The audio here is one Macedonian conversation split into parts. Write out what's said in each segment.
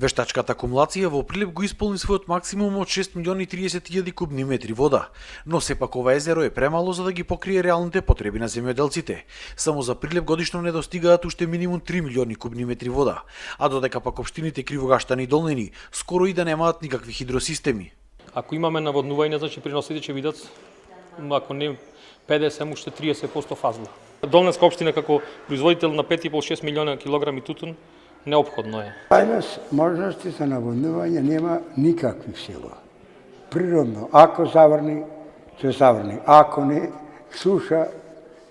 Вештачката акумулација во Прилеп го исполни својот максимум од 6 милиони 30 илјади кубни метри вода, но сепак ова езеро е премало за да ги покрие реалните потреби на земјоделците. Само за Прилеп годишно недостигаат уште минимум 3 милиони кубни метри вода, а додека пак општините Кривогаштан и Долнени скоро и да немаат никакви хидросистеми. Ако имаме наводнување, значи приносите ќе бидат, ако не 50, уште 30% фазла. Долненска општина како производител на 5,5-6 милиона килограми тутун неопходно е. Кај можности за наводнување нема никакви сила. Природно, ако заврни, ќе заврни. Ако не, суша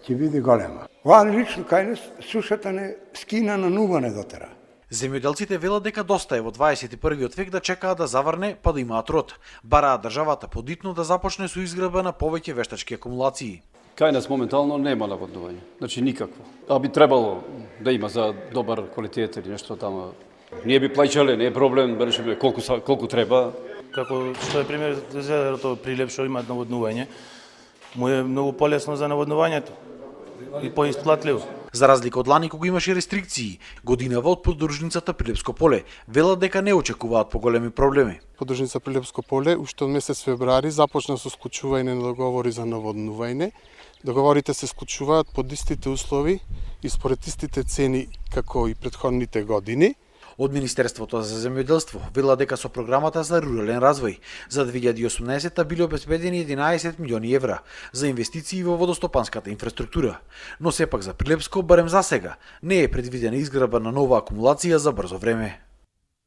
ќе биде голема. Ова лично кај нас сушата не скина на нула не дотера. Земјоделците велат дека доста е во 21. век да чекаат да заврне па да имаат род. Бараат државата подитно да започне со изградба на повеќе вештачки акумулации. Кај нас моментално нема наводнување, значи никакво. А би требало да има за добар квалитет или нешто тamo. Ние би плаќале, не е проблем, решиме колку треба. Како што е пример езерото Прилеп што има наводнување, му е многу полесно за наводнувањето и поисплатливо. За разлика од лани кога имаше рестрикции, годинава од поддржницата Прилепско поле велат дека не очекуваат поголеми проблеми. Поддржница Прилепско поле уште од месец февруари започна со склучување на договори за наводнување. Договорите се склучуваат под истите услови и според истите цени како и претходните години. Од Министерството за земјоделство вела дека со програмата за рурален развој за 2018 биле обезбедени 11 милиони евра за инвестиции во водостопанската инфраструктура, но сепак за Прилепско, барем за сега, не е предвидена изградба на нова акумулација за брзо време.